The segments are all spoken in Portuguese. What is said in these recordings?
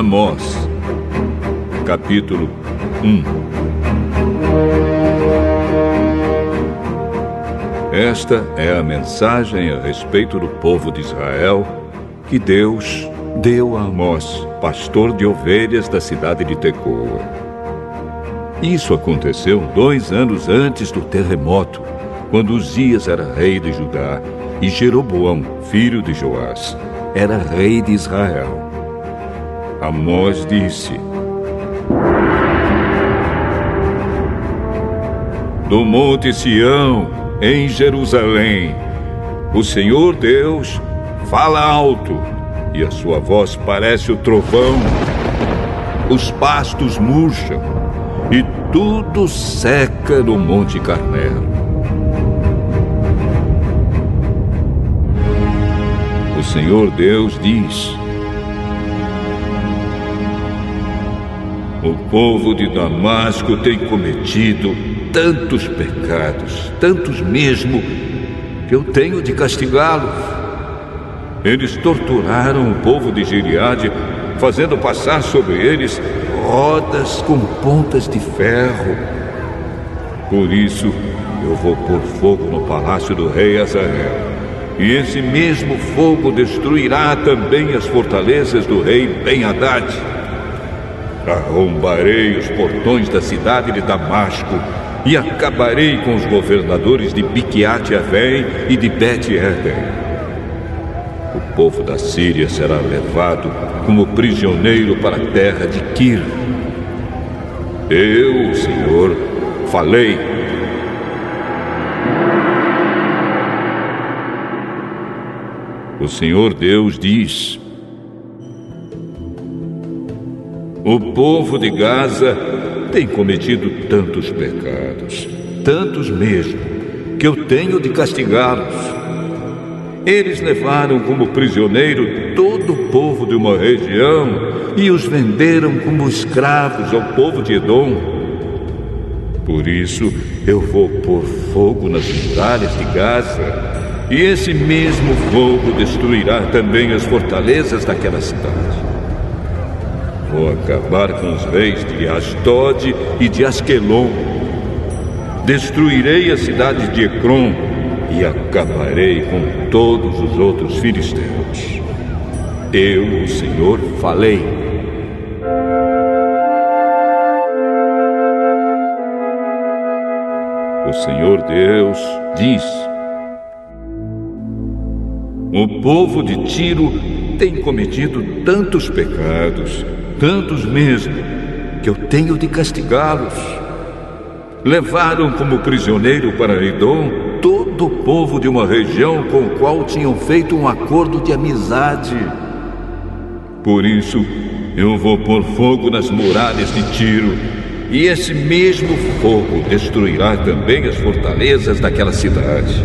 Amós, capítulo 1. Esta é a mensagem a respeito do povo de Israel que Deus deu a Amós, pastor de ovelhas da cidade de Tecoa. Isso aconteceu 2 anos antes do terremoto, quando Uzias era rei de Judá e Jeroboão, filho de Joás, era rei de Israel. Amós disse: do monte Sião, em Jerusalém, o Senhor Deus fala alto, e a sua voz parece o trovão. Os pastos murcham, e tudo seca no Monte Carmelo. O Senhor Deus diz: o povo de Damasco tem cometido tantos pecados, tantos mesmo, que eu tenho de castigá-los. Eles torturaram o povo de Gileade, fazendo passar sobre eles rodas com pontas de ferro. Por isso, eu vou pôr fogo no palácio do rei Hazael, e esse mesmo fogo destruirá também as fortalezas do rei Ben-Hadad. Arrombarei os portões da cidade de Damasco e acabarei com os governadores de Biquiate-Avém e de Bet-Eden. O povo da Síria será levado como prisioneiro para a terra de Quir. Eu, o Senhor, falei. O Senhor Deus diz: o povo de Gaza tem cometido tantos pecados, tantos mesmo, que eu tenho de castigá-los. Eles levaram como prisioneiro todo o povo de uma região e os venderam como escravos ao povo de Edom. Por isso, eu vou pôr fogo nas muralhas de Gaza, e esse mesmo fogo destruirá também as fortalezas daquela cidade. Vou acabar com os reis de Asdod e de Asquelon. Destruirei a cidade de Ecrom e acabarei com todos os outros filisteus. Eu, o Senhor, falei. O Senhor Deus diz: o povo de Tiro tem cometido tantos pecados, tantos mesmo, que eu tenho de castigá-los. Levaram como prisioneiro para Edom todo o povo de uma região com o qual tinham feito um acordo de amizade. Por isso, eu vou pôr fogo nas muralhas de Tiro, e esse mesmo fogo destruirá também as fortalezas daquela cidade.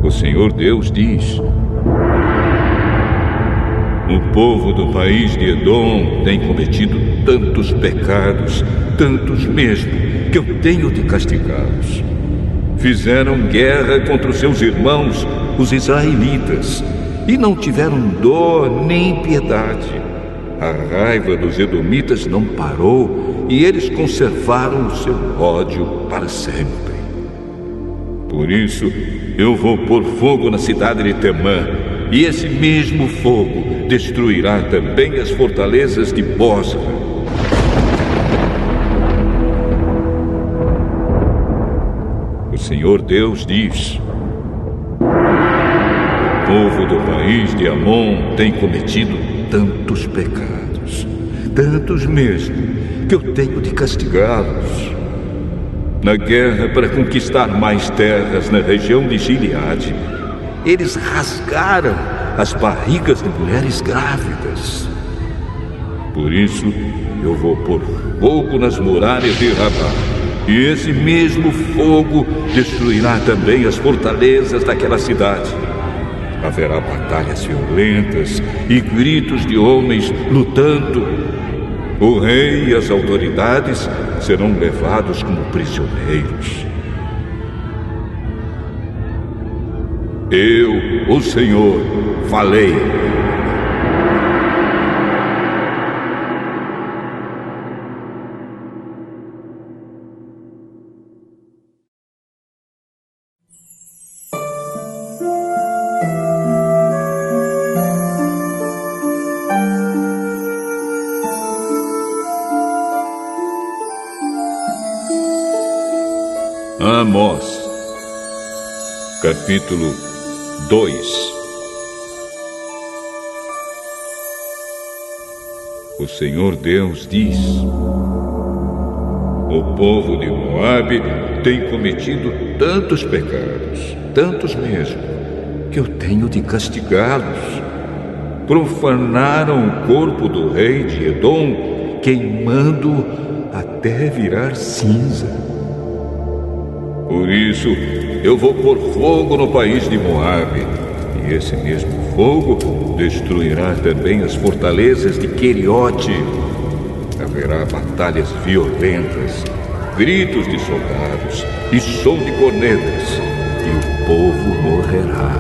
O Senhor Deus diz: o povo do país de Edom tem cometido tantos pecados, tantos mesmo, que eu tenho de castigá-los. Fizeram guerra contra os seus irmãos, os israelitas, e não tiveram dó nem piedade. A raiva dos edomitas não parou, e eles conservaram o seu ódio para sempre. Por isso, eu vou pôr fogo na cidade de Temã, e esse mesmo fogo destruirá também as fortalezas de Bosra. O Senhor Deus diz: o povo do país de Amon tem cometido tantos pecados, tantos mesmo, que eu tenho de castigá-los. Na guerra para conquistar mais terras na região de Gileade, eles rasgaram as barrigas de mulheres grávidas. Por isso, eu vou pôr fogo nas muralhas de Rabá, e esse mesmo fogo destruirá também as fortalezas daquela cidade. Haverá batalhas violentas e gritos de homens lutando. O rei e as autoridades serão levados como prisioneiros. Eu, o Senhor, falei. Amós, capítulo 2. O Senhor Deus diz: o povo de Moabe tem cometido tantos pecados, tantos mesmo, que eu tenho de castigá-los. Profanaram o corpo do rei de Edom, queimando até virar cinza. Por isso, eu vou pôr fogo no país de Moabe, e esse mesmo fogo destruirá também as fortalezas de Queriote. Haverá batalhas violentas, gritos de soldados e som de cornetas, e o povo morrerá.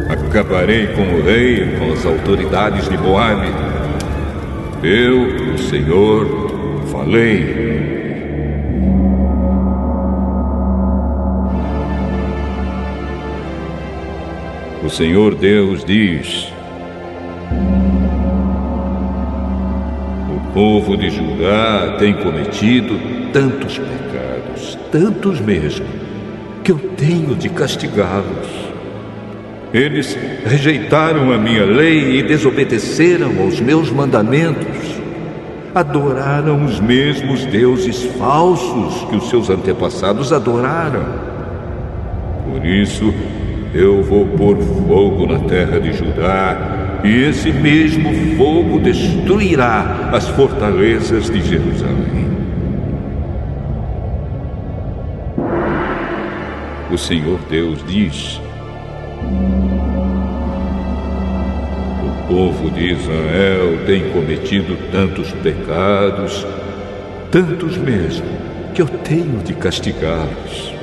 Acabarei com o rei e com as autoridades de Moabe. Eu, o Senhor, falei. O Senhor Deus diz: o povo de Judá tem cometido tantos pecados, tantos mesmo, que eu tenho de castigá-los. Eles rejeitaram a minha lei e desobedeceram aos meus mandamentos. Adoraram os mesmos deuses falsos que os seus antepassados adoraram. Por isso, eu vou pôr fogo na terra de Judá, e esse mesmo fogo destruirá as fortalezas de Jerusalém. O Senhor Deus diz: o povo de Israel tem cometido tantos pecados, tantos mesmo, que eu tenho de castigá-los.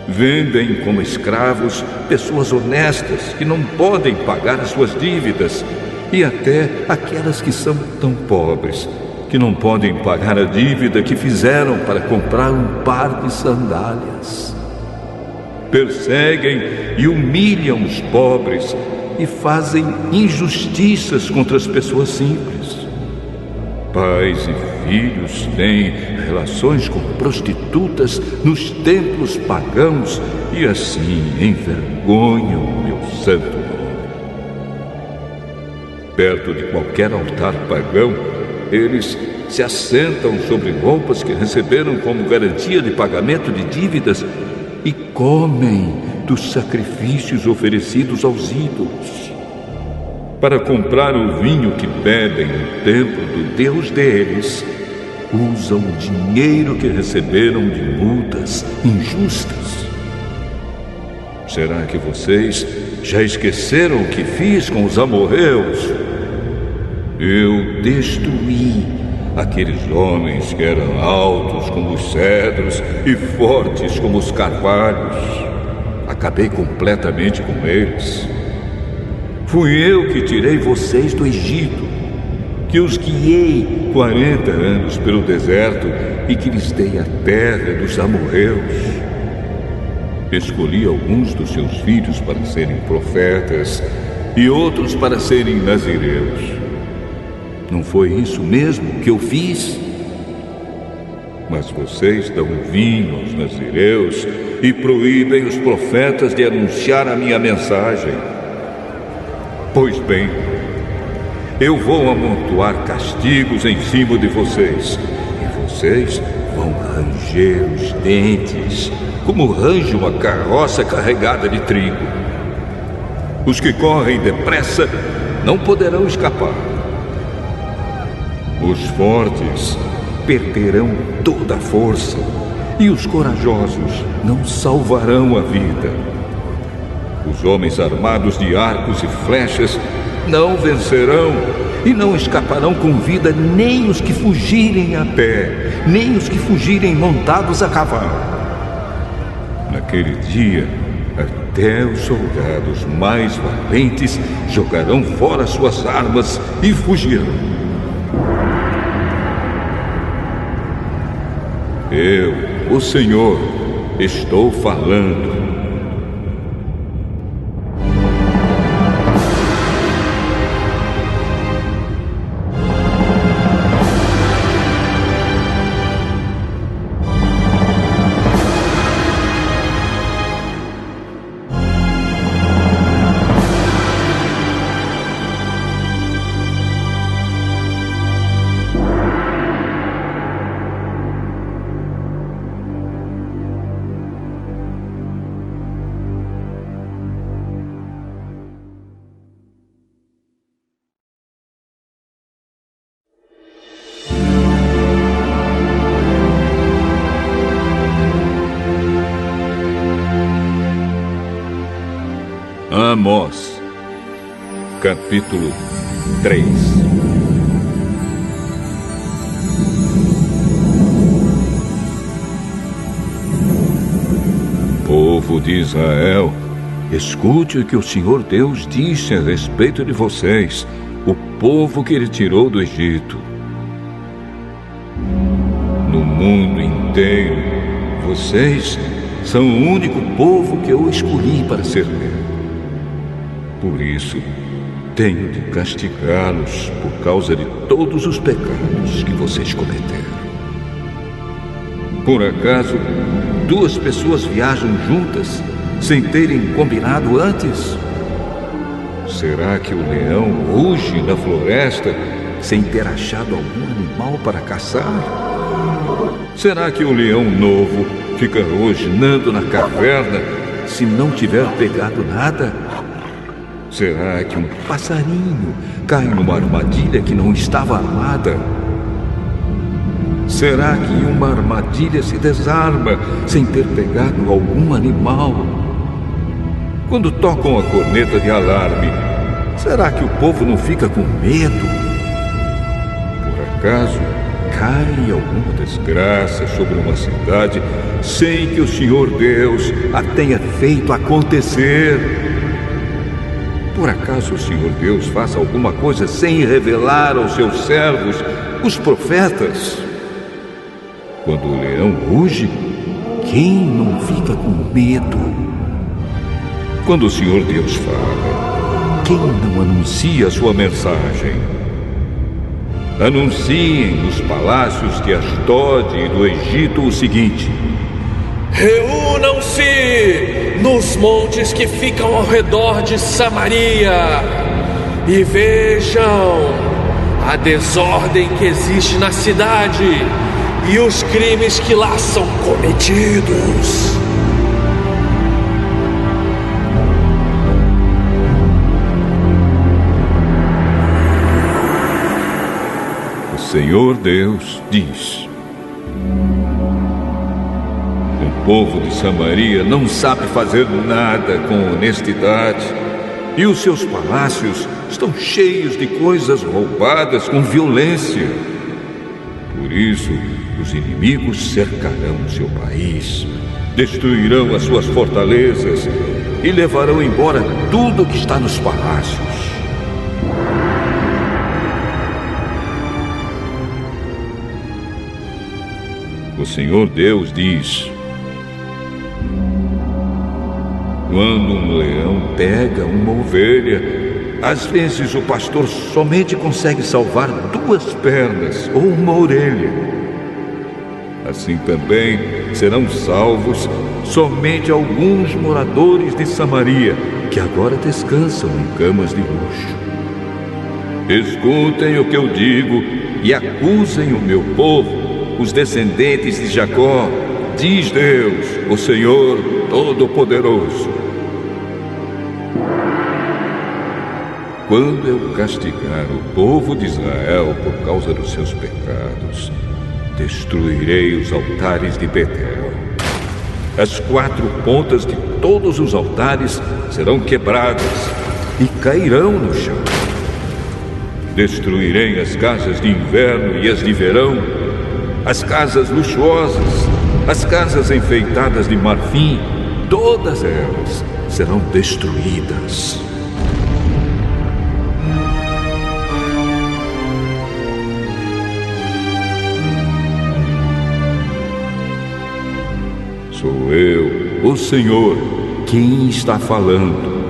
Vendem como escravos pessoas honestas que não podem pagar as suas dívidas, e até aquelas que são tão pobres que não podem pagar a dívida que fizeram para comprar um par de sandálias. Perseguem e humilham os pobres e fazem injustiças contra as pessoas simples. Pais e filhos têm relações com prostitutas nos templos pagãos e assim envergonham o meu santo nome. Perto de qualquer altar pagão, eles se assentam sobre roupas que receberam como garantia de pagamento de dívidas e comem dos sacrifícios oferecidos aos ídolos. Para comprar o vinho que bebem no templo do Deus deles, usam o dinheiro que receberam de multas injustas. Será que vocês já esqueceram o que fiz com os amorreus? Eu destruí aqueles homens que eram altos como os cedros e fortes como os carvalhos. Acabei completamente com eles. Fui eu que tirei vocês do Egito, que os guiei 40 anos pelo deserto e que lhes dei a terra dos amorreus. Escolhi alguns dos seus filhos para serem profetas e outros para serem nazireus. Não foi isso mesmo que eu fiz? Mas vocês dão vinho aos nazireus e proíbem os profetas de anunciar a minha mensagem. Pois bem, eu vou amontoar castigos em cima de vocês, e vocês vão ranger os dentes, como range uma carroça carregada de trigo. Os que correm depressa não poderão escapar. Os fortes perderão toda a força, e os corajosos não salvarão a vida. Os homens armados de arcos e flechas não vencerão e não escaparão com vida nem os que fugirem a pé, nem os que fugirem montados a cavalo. Naquele dia, a Até os soldados mais valentes jogarão fora suas armas e fugirão. Eu, o Senhor, estou falando. Amós, capítulo 3. Povo de Israel, escute o que o Senhor Deus disse a respeito de vocês, o povo que Ele tirou do Egito. No mundo inteiro, vocês são o único povo que eu escolhi para servir. Por isso, tenho de castigá-los por causa de todos os pecados que vocês cometeram. Por acaso, duas pessoas viajam juntas sem terem combinado antes? Será que o leão ruge na floresta sem ter achado algum animal para caçar? Será que o leão novo fica rosnando na caverna se não tiver pegado nada? Será que um passarinho cai numa armadilha que não estava armada? Será que uma armadilha se desarma sem ter pegado algum animal? Quando tocam a corneta de alarme, será que o povo não fica com medo? Por acaso, cai alguma desgraça sobre uma cidade sem que o Senhor Deus a tenha feito acontecer? Por acaso o Senhor Deus faça alguma coisa sem revelar aos seus servos, os profetas? Quando o leão ruge, quem não fica com medo? Quando o Senhor Deus fala, quem não anuncia a sua mensagem? Anunciem nos palácios de Asdod e do Egito o seguinte: reúnam-se nos montes que ficam ao redor de Samaria e vejam a desordem que existe na cidade e os crimes que lá são cometidos. O Senhor Deus diz: o povo de Samaria não sabe fazer nada com honestidade, e os seus palácios estão cheios de coisas roubadas com violência. Por isso, os inimigos cercarão o seu país, destruirão as suas fortalezas e levarão embora tudo que está nos palácios. O Senhor Deus diz: quando um leão pega uma ovelha, às vezes o pastor somente consegue salvar 2 pernas ou uma orelha. Assim também serão salvos somente alguns moradores de Samaria, que agora descansam em camas de luxo. Escutem o que eu digo e acusem o meu povo, os descendentes de Jacó, diz Deus, o Senhor Todo-Poderoso. Quando eu castigar o povo de Israel por causa dos seus pecados, destruirei os altares de Betel. As 4 pontas de todos os altares serão quebradas e cairão no chão. Destruirei as casas de inverno e as de verão, as casas luxuosas, as casas enfeitadas de marfim, todas elas serão destruídas. Sou eu, o Senhor, quem está falando.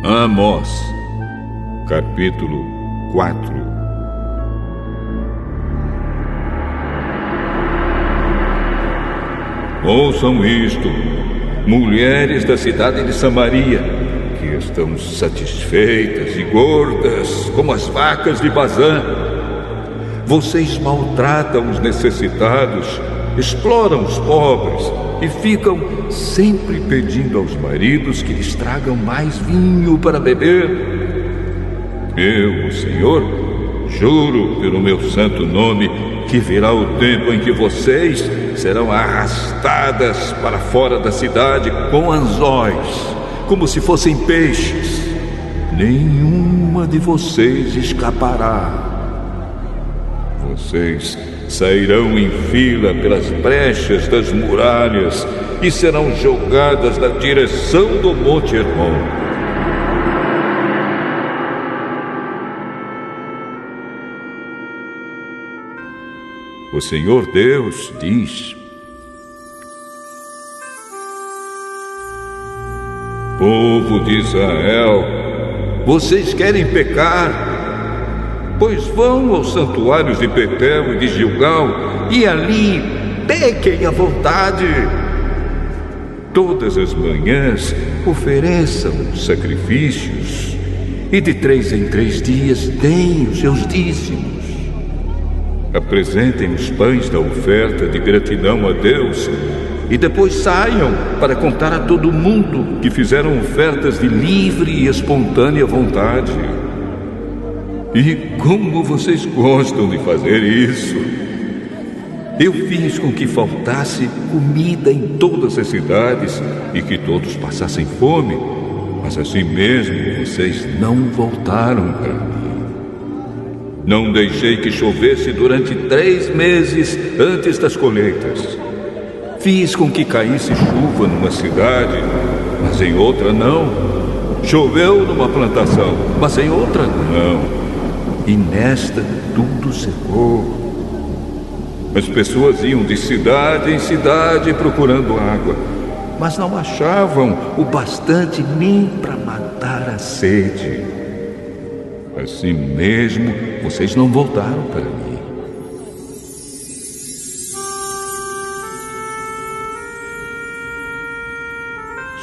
Amós, capítulo 4. Ouçam isto, mulheres da cidade de Samaria, que estão satisfeitas e gordas como as vacas de Bazã. Vocês maltratam os necessitados, exploram os pobres e ficam sempre pedindo aos maridos que lhes tragam mais vinho para beber. Eu, o Senhor, juro pelo meu santo nome que virá o tempo em que vocês serão arrastadas para fora da cidade com anzóis, como se fossem peixes. Nenhuma de vocês escapará. Vocês sairão em fila pelas brechas das muralhas e serão jogadas na direção do Monte Hermon. O Senhor Deus diz: povo de Israel, vocês querem pecar? Pois vão aos santuários de Betel e de Gilgal e ali pequem à vontade. Todas as manhãs ofereçam sacrifícios e de 3 em 3 dias deem os seus dízimos. Apresentem os pães da oferta de gratidão a Deus e depois saiam para contar a todo mundo que fizeram ofertas de livre e espontânea vontade. E como vocês gostam de fazer isso! Eu fiz com que faltasse comida em todas as cidades e que todos passassem fome, mas assim mesmo vocês não voltaram para mim. Não deixei que chovesse durante 3 meses antes das colheitas. Fiz com que caísse chuva numa cidade, mas em outra não. Choveu numa plantação, mas em outra não. E nesta tudo secou. As pessoas iam de cidade em cidade procurando água, mas não achavam o bastante nem para matar a sede. Assim mesmo, vocês não voltaram para mim.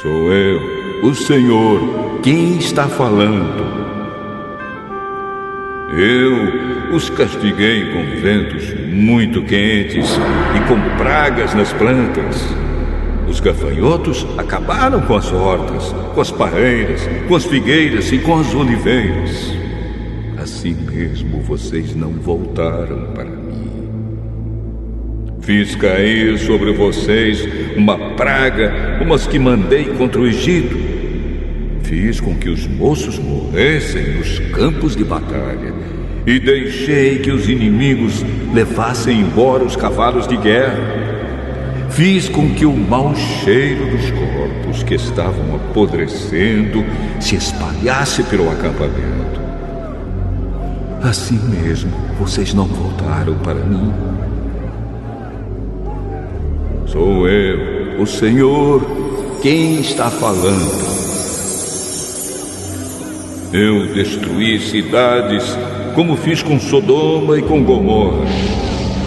Sou eu, o Senhor, quem está falando. Eu os castiguei com ventos muito quentes e com pragas nas plantas. Os gafanhotos acabaram com as hortas, com as parreiras, com as figueiras e com as oliveiras. Assim mesmo vocês não voltaram para mim. Fiz cair sobre vocês uma praga como as que mandei contra o Egito. Fiz com que os moços morressem nos campos de batalha e deixei que os inimigos levassem embora os cavalos de guerra. Fiz com que o mau cheiro dos corpos que estavam apodrecendo se espalhasse pelo acampamento. Assim mesmo, vocês não voltaram para mim. Sou eu, o Senhor, quem está falando. Eu destruí cidades como fiz com Sodoma e com Gomorra.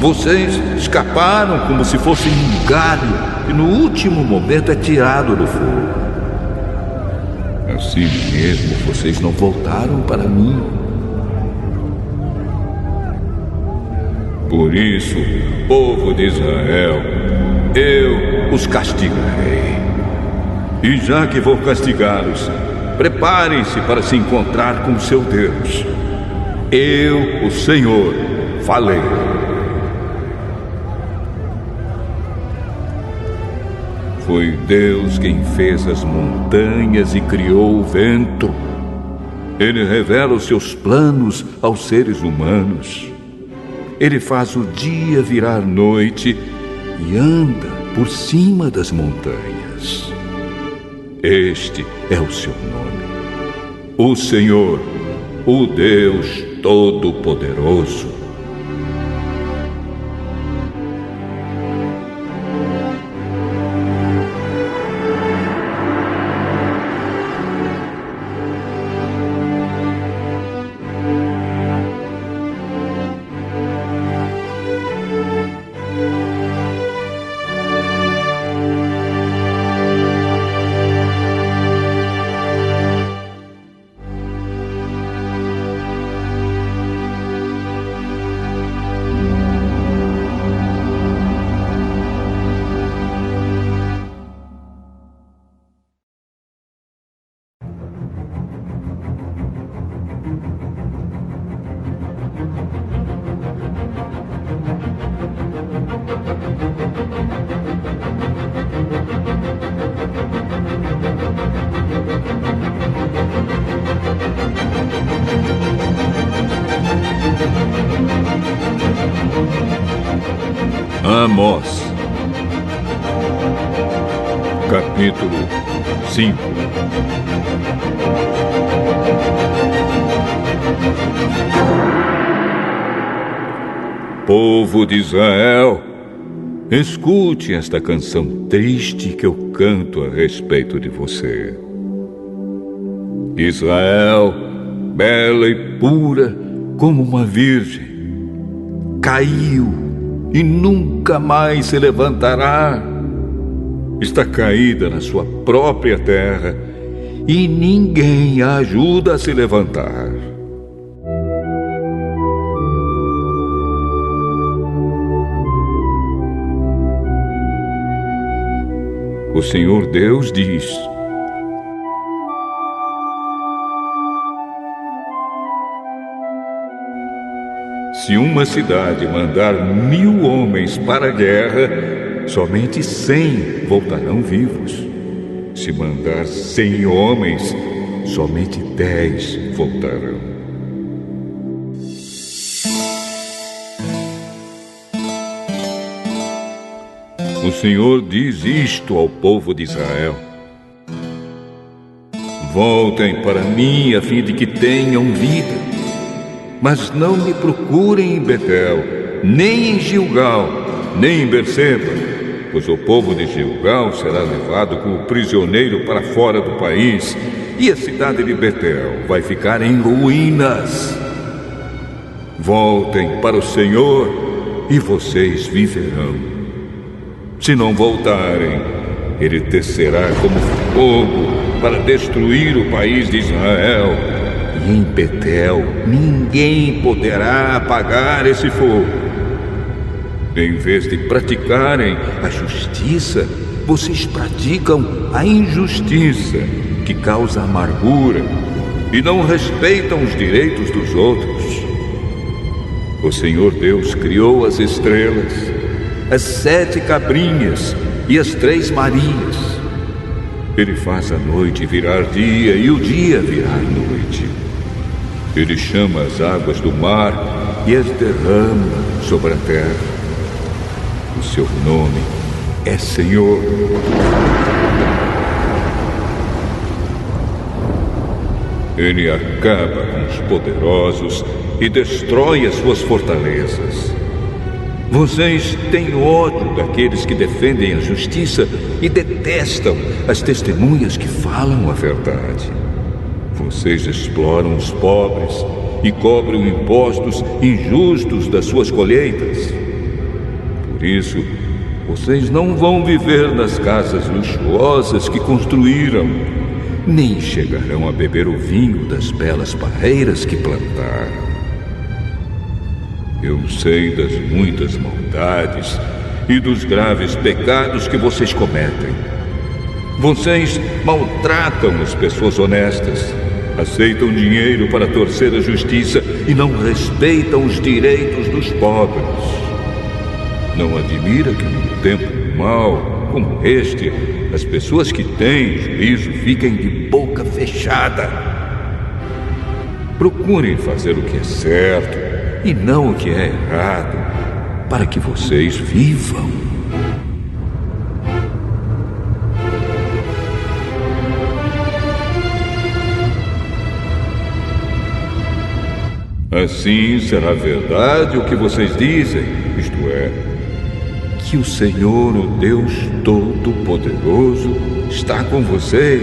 Vocês escaparam como se fossem um galho que no último momento é tirado do fogo. Assim mesmo vocês não voltaram para mim. Por isso, povo de Israel, eu os castigarei. E já que vou castigá-los, preparem-se para se encontrar com seu Deus. Eu, o Senhor, falei. Foi Deus quem fez as montanhas e criou o vento. Ele revela os seus planos aos seres humanos. Ele faz o dia virar noite e anda por cima das montanhas. Este é o seu nome, o Senhor, o Deus Todo-Poderoso. Amós, capítulo 5. Povo de Israel, escute esta canção triste que eu canto a respeito de você. Israel, bela e pura como uma virgem, caiu e nunca mais se levantará. Está caída na sua própria terra e ninguém a ajuda a se levantar. O Senhor Deus diz: se uma cidade mandar 1000 homens para a guerra, somente 100 voltarão vivos. Se mandar 100 homens, somente 10 voltarão. O Senhor diz isto ao povo de Israel: voltem para mim a fim de que tenham vida. Mas não me procurem em Betel, nem em Gilgal, nem em Berseba, pois o povo de Gilgal será levado como prisioneiro para fora do país, e a cidade de Betel vai ficar em ruínas. Voltem para o Senhor e vocês viverão. Se não voltarem, Ele descerá como fogo para destruir o país de Israel. E em Betel ninguém poderá apagar esse fogo. Em vez de praticarem a justiça, vocês praticam a injustiça, que causa amargura, e não respeitam os direitos dos outros. O Senhor Deus criou as estrelas, as 7 cabrinhas e as 3 Marias. Ele faz a noite virar dia e o dia virar noite. Ele chama as águas do mar e as derrama sobre a terra. O seu nome é Senhor. Ele acaba com os poderosos e destrói as suas fortalezas. Vocês têm ódio daqueles que defendem a justiça e detestam as testemunhas que falam a verdade. Vocês exploram os pobres e cobram impostos injustos das suas colheitas. Por isso, vocês não vão viver nas casas luxuosas que construíram, nem chegarão a beber o vinho das belas parreiras que plantaram. Eu sei das muitas maldades e dos graves pecados que vocês cometem. Vocês maltratam as pessoas honestas, aceitam dinheiro para torcer a justiça e não respeitam os direitos dos pobres. Não admira que num tempo mau como este, as pessoas que têm juízo fiquem de boca fechada. Procurem fazer o que é certo e não o que é errado, para que vocês vivam. Assim será verdade o que vocês dizem, isto é, que o Senhor, o Deus Todo-Poderoso, está com vocês.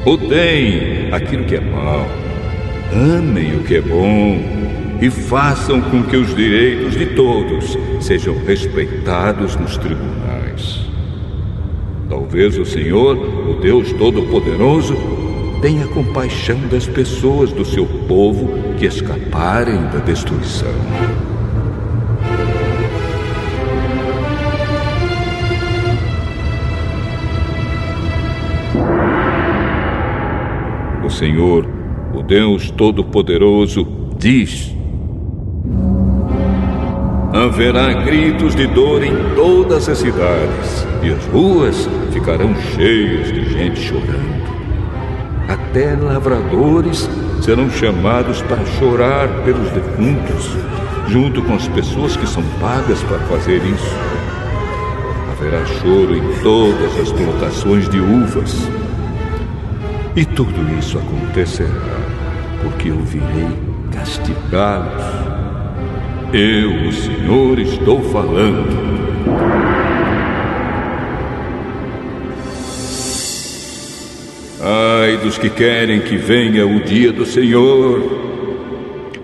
Odeiem aquilo que é mal, amem o que é bom e façam com que os direitos de todos sejam respeitados nos tribunais. Talvez o Senhor, o Deus Todo-Poderoso, tenha compaixão das pessoas do seu povo que escaparem da destruição. O Senhor, o Deus Todo-Poderoso, diz: haverá gritos de dor em todas as cidades, e as ruas ficarão cheias de gente chorando. Até lavradores serão chamados para chorar pelos defuntos, junto com as pessoas que são pagas para fazer isso. Haverá choro em todas as plantações de uvas. E tudo isso acontecerá porque eu virei castigá-los. Eu, o Senhor, estou falando. Ai dos que querem que venha o dia do Senhor.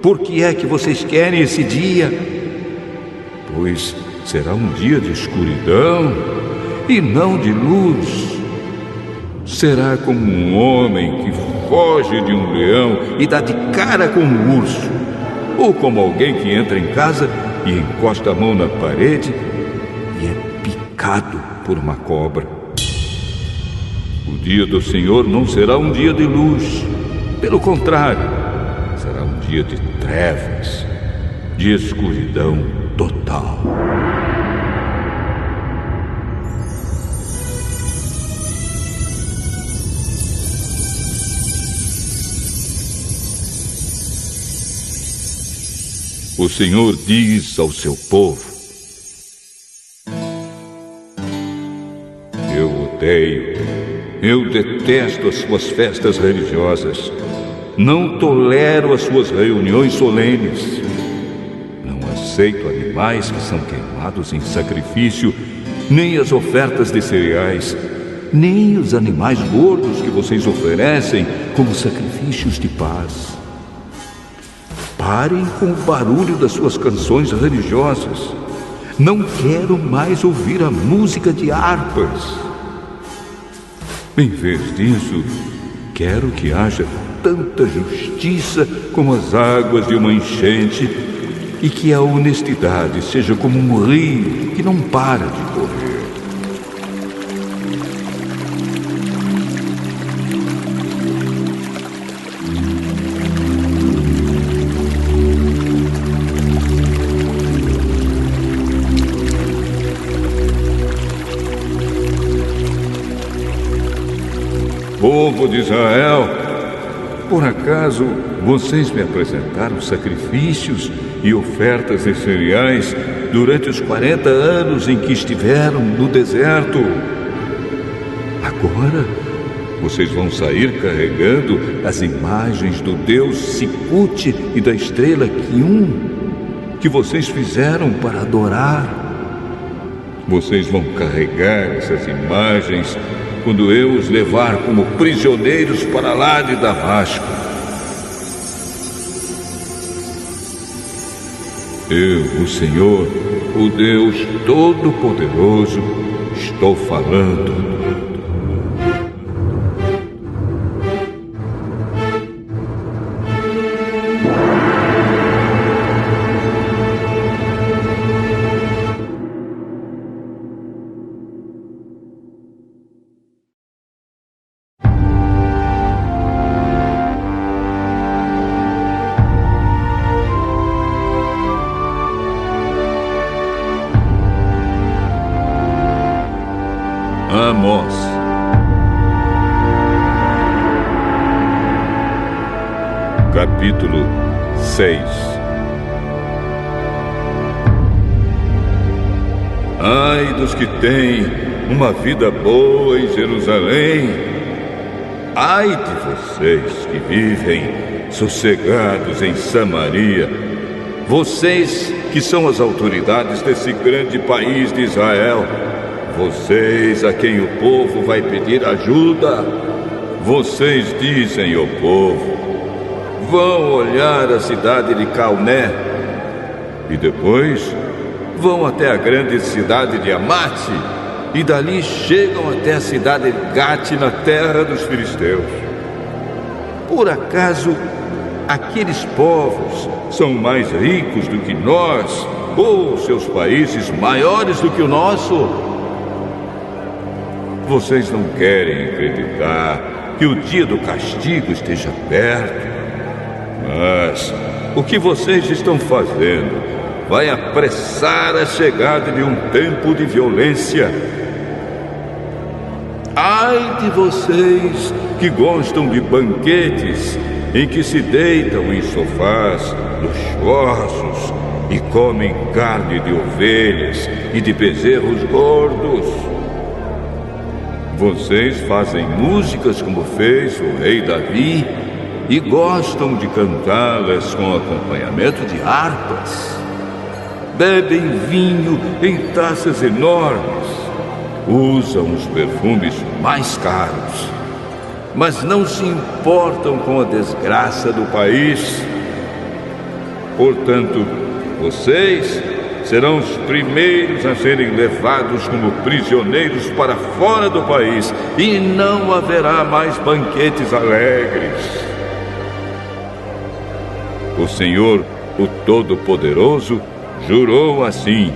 Por que é que vocês querem esse dia? Pois será um dia de escuridão e não de luz. Será como um homem que foge de um leão e dá de cara com um urso, ou como alguém que entra em casa e encosta a mão na parede e é picado por uma cobra. O dia do Senhor não será um dia de luz. Pelo contrário, será um dia de trevas, de escuridão total. O Senhor diz ao seu povo: eu detesto as suas festas religiosas. Não tolero as suas reuniões solenes. Não aceito animais que são queimados em sacrifício, nem as ofertas de cereais, nem os animais gordos que vocês oferecem como sacrifícios de paz. Parem com o barulho das suas canções religiosas. Não quero mais ouvir a música de harpas. Em vez disso, quero que haja tanta justiça como as águas de uma enchente e que a honestidade seja como um rio que não para de correr. Povo de Israel, por acaso vocês me apresentaram sacrifícios e ofertas de cereais durante os 40 anos em que estiveram no deserto? Agora vocês vão sair carregando as imagens do deus Sicute e da estrela Quium que vocês fizeram para adorar. Vocês vão carregar essas imagens quando eu os levar como prisioneiros para lá de Damasco. Eu, o Senhor, o Deus Todo-Poderoso, estou falando. Amós. Capítulo 6. Ai dos que têm uma vida boa em Jerusalém! Ai de vocês que vivem sossegados em Samaria! Vocês que são as autoridades desse grande país de Israel! Vocês a quem o povo vai pedir ajuda! Vocês dizem ao povo: vão olhar a cidade de Calné e depois vão até a grande cidade de Amate e dali chegam até a cidade de Gate na terra dos filisteus. Por acaso aqueles povos são mais ricos do que nós, ou seus países maiores do que o nosso? Vocês não querem acreditar que o dia do castigo esteja perto? Mas o que vocês estão fazendo vai apressar a chegada de um tempo de violência. Ai de vocês que gostam de banquetes em que se deitam em sofás luxuosos e comem carne de ovelhas e de bezerros gordos. Vocês fazem músicas como fez o rei Davi e gostam de cantá-las com acompanhamento de harpas. Bebem vinho em taças enormes, usam os perfumes mais caros, mas não se importam com a desgraça do país. Portanto, vocês serão os primeiros a serem levados como prisioneiros para fora do país, e não haverá mais banquetes alegres. O Senhor, o Todo-Poderoso, jurou assim: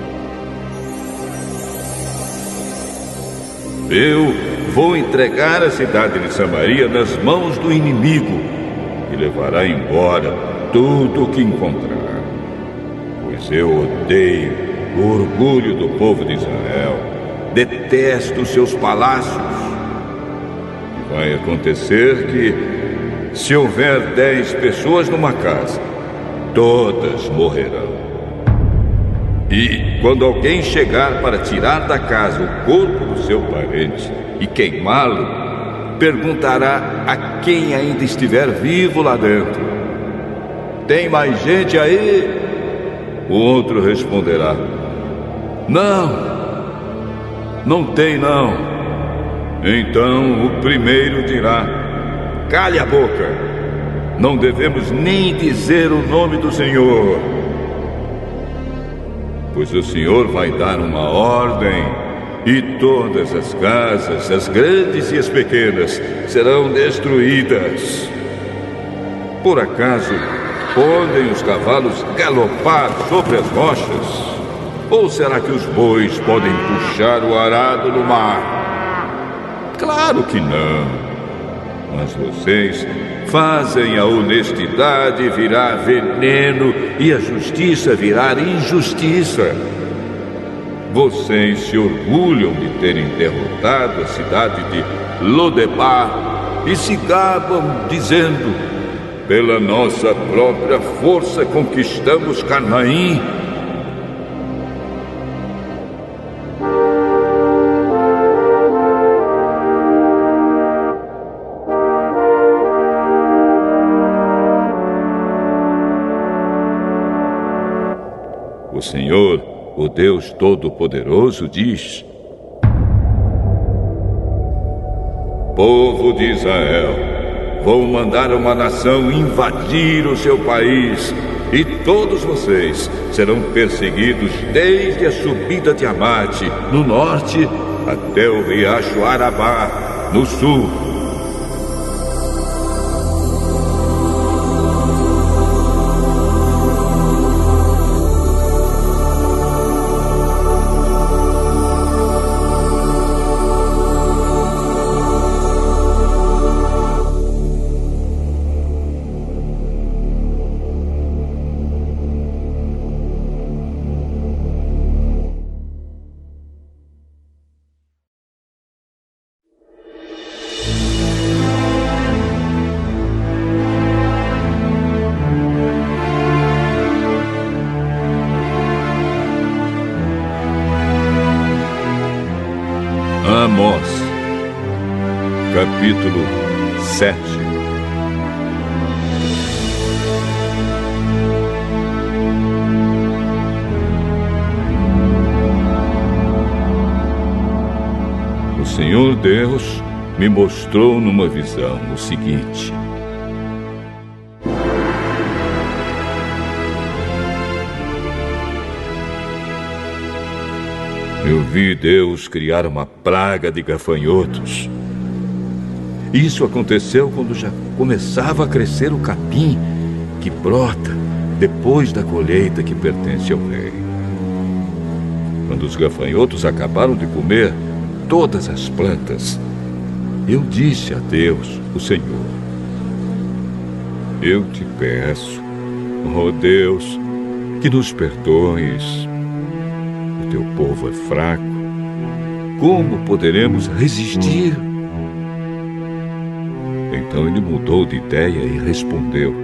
eu vou entregar a cidade de Samaria nas mãos do inimigo e levará embora tudo o que encontrar. Pois eu odeio o orgulho do povo de Israel, detesto seus palácios. E vai acontecer que, se houver 10 pessoas numa casa, todas morrerão. E quando alguém chegar para tirar da casa o corpo do seu parente e queimá-lo, perguntará a quem ainda estiver vivo lá dentro: tem mais gente aí? O outro responderá: não tem não. Então o primeiro dirá: cale a boca, não devemos nem dizer o nome do Senhor. Pois o Senhor vai dar uma ordem, e todas as casas, as grandes e as pequenas, serão destruídas. Por acaso, podem os cavalos galopar sobre as rochas? Ou será que os bois podem puxar o arado no mar? Claro que não. Mas vocês fazem a honestidade virar veneno e a justiça virar injustiça. Vocês se orgulham de terem derrotado a cidade de Lodebar e se gabam dizendo: pela nossa própria força conquistamos Canaã. O Senhor, o Deus Todo-Poderoso, diz: povo de Israel, vou mandar uma nação invadir o seu país, e todos vocês serão perseguidos desde a subida de Amate, no norte, até o riacho Arabá, no sul. Amós, capítulo 7. O Senhor Deus me mostrou numa visão o seguinte: eu vi Deus criar uma praga de gafanhotos. Isso aconteceu quando já começava a crescer o capim que brota depois da colheita que pertence ao rei. Quando os gafanhotos acabaram de comer todas as plantas, eu disse a Deus, o Senhor: eu te peço, ó Deus, que nos perdoes. O teu povo é fraco. Como poderemos resistir? Então ele mudou de ideia e respondeu: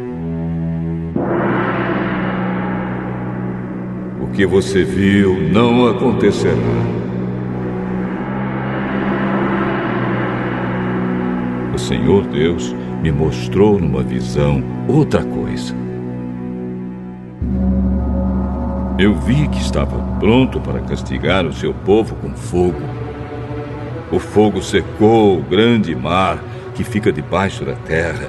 o que você viu não acontecerá. O Senhor Deus me mostrou numa visão outra coisa. Eu vi que estava pronto para castigar o seu povo com fogo. O fogo secou o grande mar que fica debaixo da terra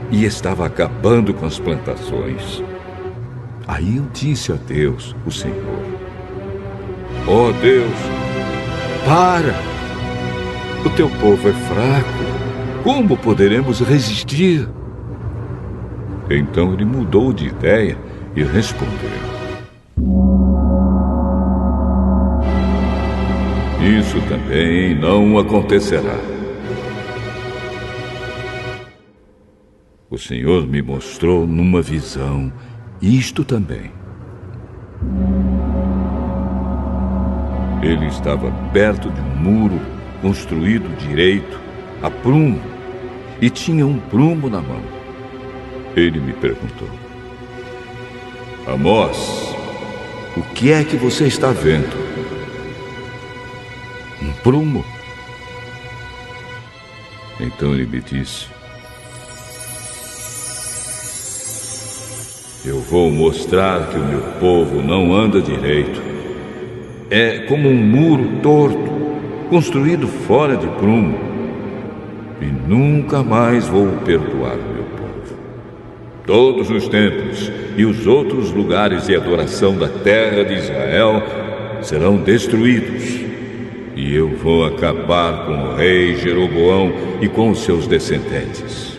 e estava acabando com as plantações. Aí eu disse a Deus, o Senhor: ó Deus, para! O teu povo é fraco. Como poderemos resistir? Então ele mudou de ideia e respondeu: isso também não acontecerá. O Senhor me mostrou numa visão isto também. Ele estava perto de um muro construído direito, a prumo, e tinha um prumo na mão. Ele me perguntou: Amós, o que é que você está vendo? Um prumo. Então ele me disse: eu vou mostrar que o meu povo não anda direito. É como um muro torto, construído fora de prumo. E nunca mais vou perdoar o meu povo. Todos os templos e os outros lugares de adoração da terra de Israel serão destruídos. E eu vou acabar com o rei Jeroboão e com os seus descendentes.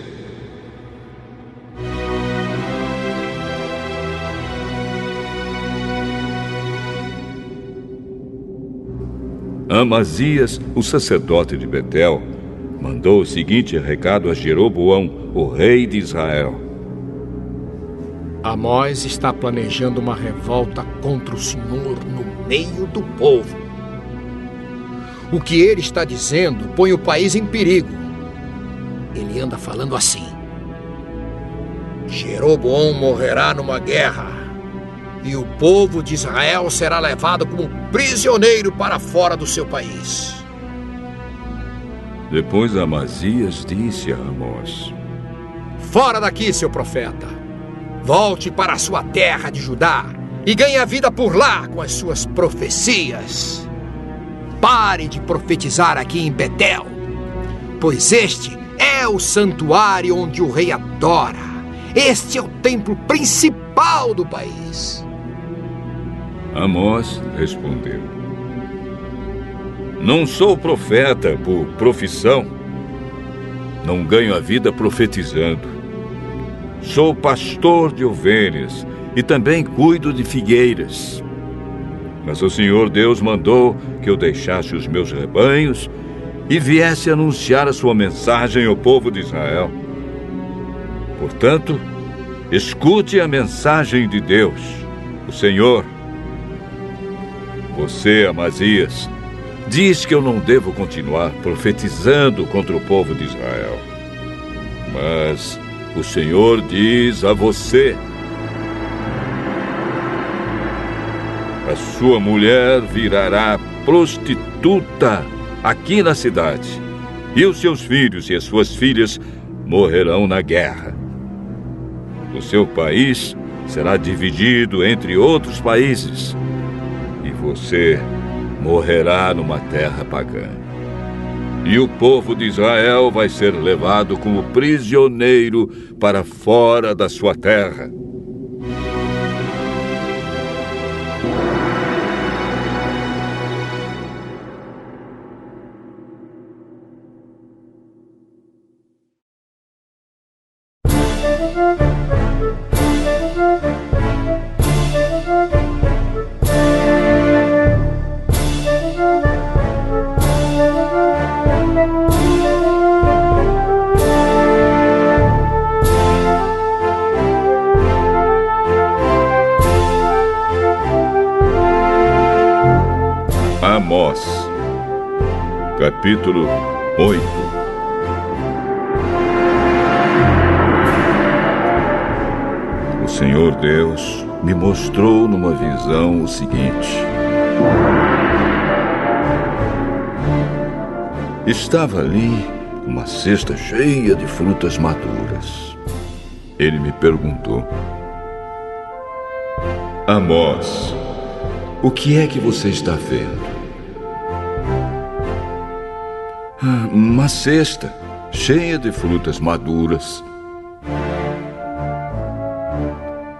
Amazias, o sacerdote de Betel, mandou o seguinte recado a Jeroboão, o rei de Israel: Amós está planejando uma revolta contra o Senhor no meio do povo. O que ele está dizendo põe o país em perigo. Ele anda falando assim: Jeroboão morrerá numa guerra, e o povo de Israel será levado como prisioneiro para fora do seu país. Depois Amazias disse a Amós: Fora daqui, seu profeta! Volte para a sua terra de Judá e ganhe a vida por lá com as suas profecias. Pare de profetizar aqui em Betel, pois este é o santuário onde o rei adora. Este é o templo principal do país. Amós respondeu: não sou profeta por profissão. Não ganho a vida profetizando. Sou pastor de ovelhas e também cuido de figueiras. Mas o Senhor Deus mandou que eu deixasse os meus rebanhos e viesse anunciar a sua mensagem ao povo de Israel. Portanto, escute a mensagem de Deus, o Senhor. Você, Amazias, diz que eu não devo continuar profetizando contra o povo de Israel. Mas o Senhor diz a você: a sua mulher virará prostituta aqui na cidade, e os seus filhos e as suas filhas morrerão na guerra. O seu país será dividido entre outros países, e você morrerá numa terra pagã. E o povo de Israel vai ser levado como prisioneiro para fora da sua terra. Amós, capítulo 8. O Senhor Deus me mostrou numa visão o seguinte: estava ali uma cesta cheia de frutas maduras. Ele me perguntou: Amós, o que é que você está vendo? Uma cesta cheia de frutas maduras.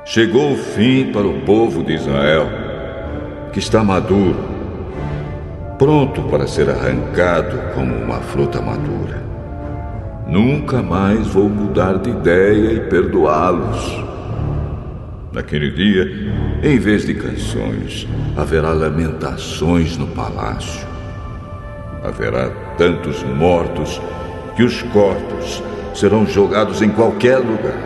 Chegou o fim para o povo de Israel, que está maduro, pronto para ser arrancado como uma fruta madura. Nunca mais vou mudar de ideia e perdoá-los. Naquele dia, em vez de canções, haverá lamentações no palácio. Haverá tantos mortos que os corpos serão jogados em qualquer lugar.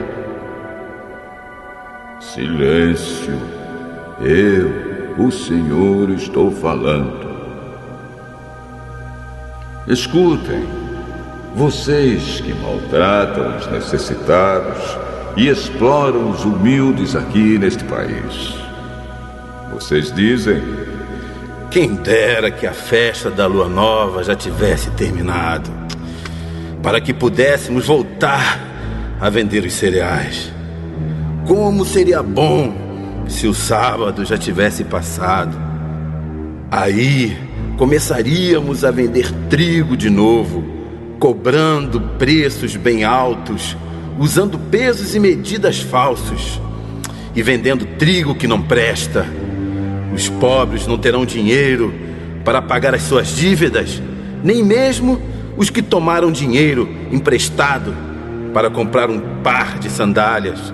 Silêncio, eu, o Senhor, estou falando. Escutem, vocês que maltratam os necessitados e exploram os humildes aqui neste país. Vocês dizem: quem dera que a festa da lua nova já tivesse terminado, para que pudéssemos voltar a vender os cereais. Como seria bom se o sábado já tivesse passado. Aí começaríamos a vender trigo de novo, cobrando preços bem altos, usando pesos e medidas falsos e vendendo trigo que não presta. Os pobres não terão dinheiro para pagar as suas dívidas, nem mesmo os que tomaram dinheiro emprestado para comprar um par de sandálias.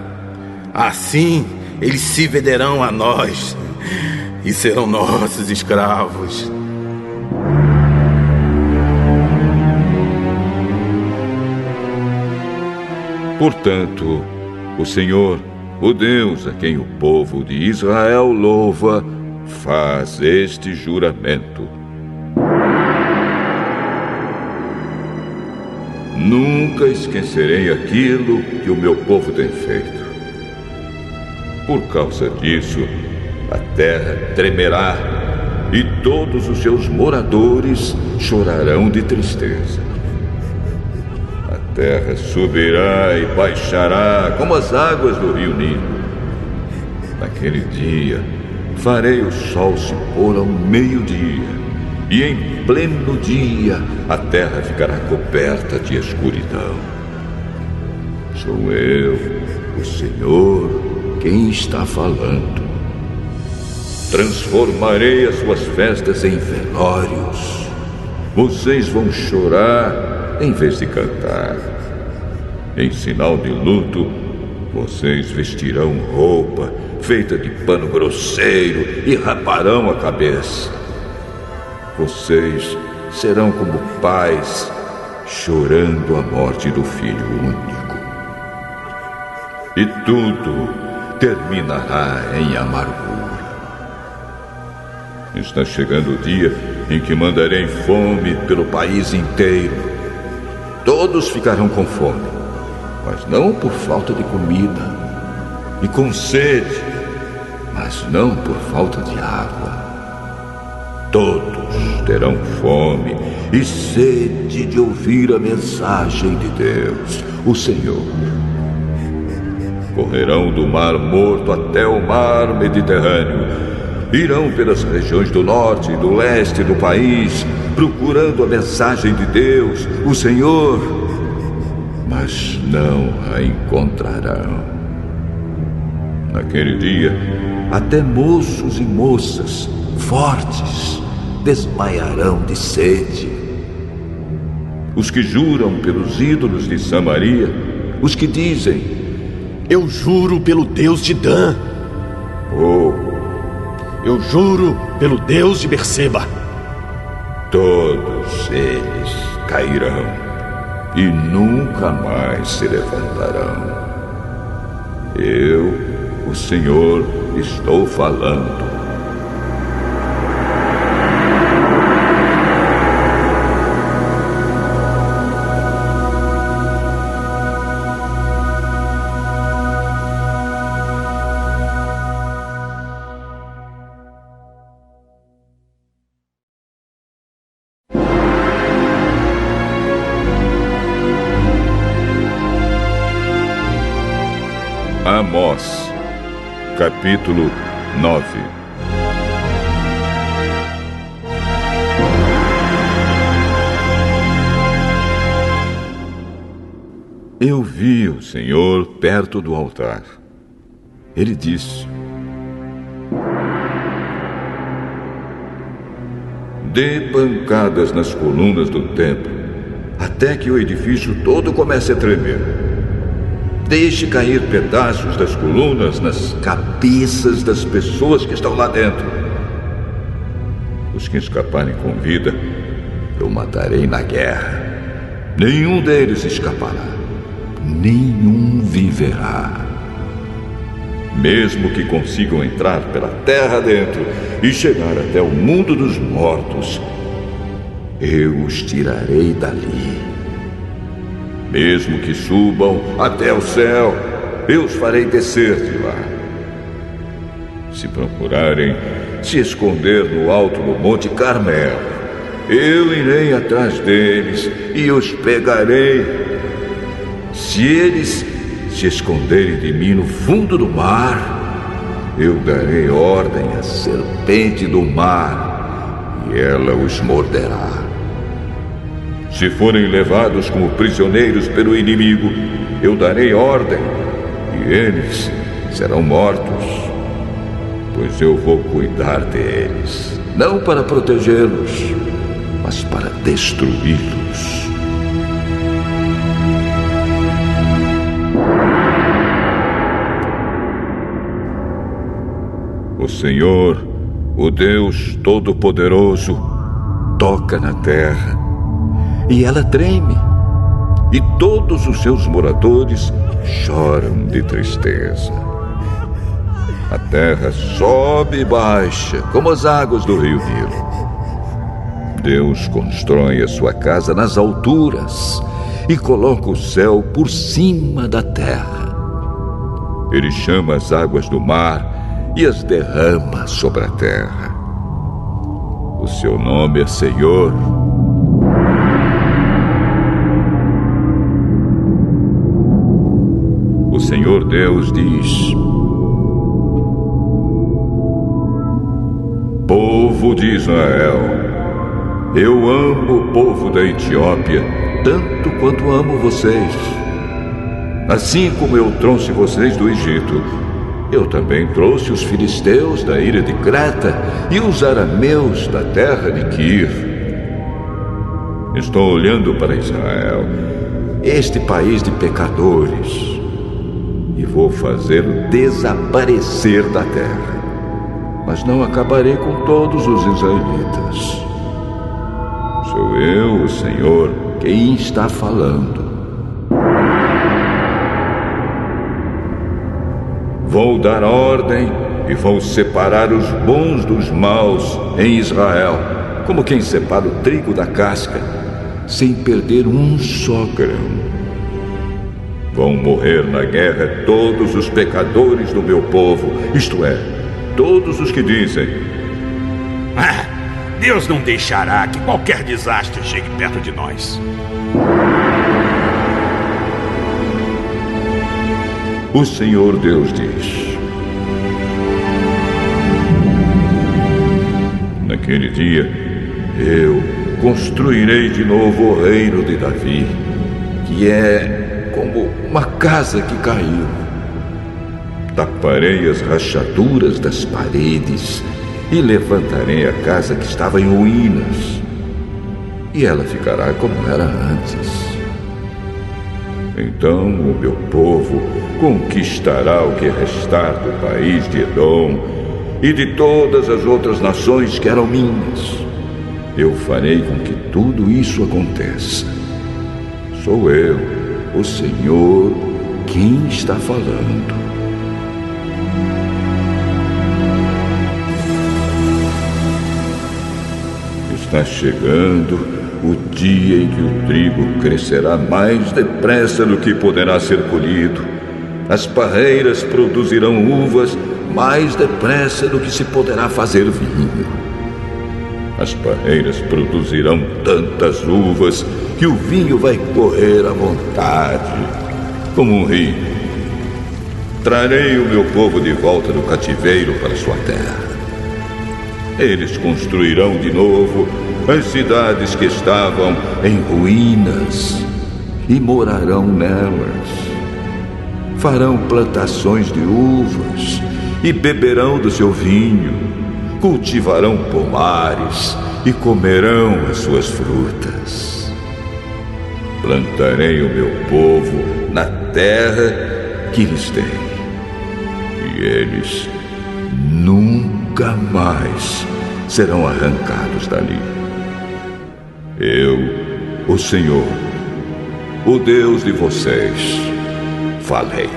Assim, eles se venderão a nós e serão nossos escravos. Portanto, o Senhor, o Deus a quem o povo de Israel louva, faz este juramento: nunca esquecerei aquilo que o meu povo tem feito. Por causa disso, a terra tremerá e todos os seus moradores chorarão de tristeza. A terra subirá e baixará como as águas do rio Nilo. Naquele dia, farei o sol se pôr ao meio-dia, e em pleno dia a terra ficará coberta de escuridão. Sou eu, o Senhor, quem está falando. Transformarei as suas festas em velórios. Vocês vão chorar em vez de cantar. Em sinal de luto, vocês vestirão roupa feita de pano grosseiro e raparão a cabeça. Vocês serão como pais chorando a morte do filho único. E tudo terminará em amargura. Está chegando o dia em que mandarei fome pelo país inteiro. Todos ficarão com fome, mas não por falta de comida, e com sede, mas não por falta de água. Todos terão fome e sede de ouvir a mensagem de Deus, o Senhor. Correrão do Mar Morto até o Mar Mediterrâneo. Irão pelas regiões do norte e do leste do país, procurando a mensagem de Deus, o Senhor, mas não a encontrarão. Naquele dia, até moços e moças fortes desmaiarão de sede. Os que juram pelos ídolos de Samaria, os que dizem: eu juro pelo Deus de Dan. Eu juro pelo Deus de Berseba. Todos eles cairão e nunca mais se levantarão. Eu, o Senhor, estou falando. Amós, capítulo 9. Eu vi o Senhor perto do altar. Ele disse: dê pancadas nas colunas do templo, até que o edifício todo comece a tremer. Deixe cair pedaços das colunas nas cabeças das pessoas que estão lá dentro. Os que escaparem com vida, eu matarei na guerra. Nenhum deles escapará. Nenhum viverá. Mesmo que consigam entrar pela terra dentro e chegar até o mundo dos mortos, eu os tirarei dali. Mesmo que subam até o céu, eu os farei descer de lá. Se procurarem se esconder no alto do Monte Carmelo, eu irei atrás deles e os pegarei. Se eles se esconderem de mim no fundo do mar, eu darei ordem à serpente do mar e ela os morderá. Se forem levados como prisioneiros pelo inimigo, eu darei ordem e eles serão mortos, pois eu vou cuidar deles, não para protegê-los, mas para destruí-los. O Senhor, o Deus Todo-Poderoso, toca na terra e ela treme, e todos os seus moradores choram de tristeza. A terra sobe e baixa como as águas do rio Nilo. Deus constrói a sua casa nas alturas e coloca o céu por cima da terra. Ele chama as águas do mar e as derrama sobre a terra. O seu nome é Senhor. O Senhor Deus diz: povo de Israel, eu amo o povo da Etiópia tanto quanto amo vocês. Assim como eu trouxe vocês do Egito, eu também trouxe os filisteus da ilha de Creta e os arameus da terra de Quir. Estou olhando para Israel, este país de pecadores, e vou fazê-lo desaparecer da terra. Mas não acabarei com todos os israelitas. Sou eu, o Senhor, quem está falando. Vou dar ordem e vou separar os bons dos maus em Israel, como quem separa o trigo da casca, sem perder um só grão. Vão morrer na guerra todos os pecadores do meu povo, isto é, todos os que dizem: Deus não deixará que qualquer desastre chegue perto de nós. O Senhor Deus diz: naquele dia, eu construirei de novo o reino de Davi, que é como uma casa que caiu. Taparei as rachaduras das paredes e levantarei a casa que estava em ruínas, e ela ficará como era antes. Então o meu povo conquistará o que restar do país de Edom e de todas as outras nações que eram minhas. Eu farei com que tudo isso aconteça. Sou eu, o Senhor, quem está falando. Está chegando o dia em que o trigo crescerá mais depressa do que poderá ser colhido. As parreiras produzirão uvas mais depressa do que se poderá fazer vinho. As parreiras produzirão tantas uvas que o vinho vai correr à vontade, como um rio. Trarei o meu povo de volta do cativeiro para sua terra. Eles construirão de novo as cidades que estavam em ruínas e morarão nelas. Farão plantações de uvas e beberão do seu vinho. Cultivarão pomares e comerão as suas frutas. Plantarei o meu povo na terra que lhes dei, e eles nunca mais serão arrancados dali. Eu, o Senhor, o Deus de vocês, falei.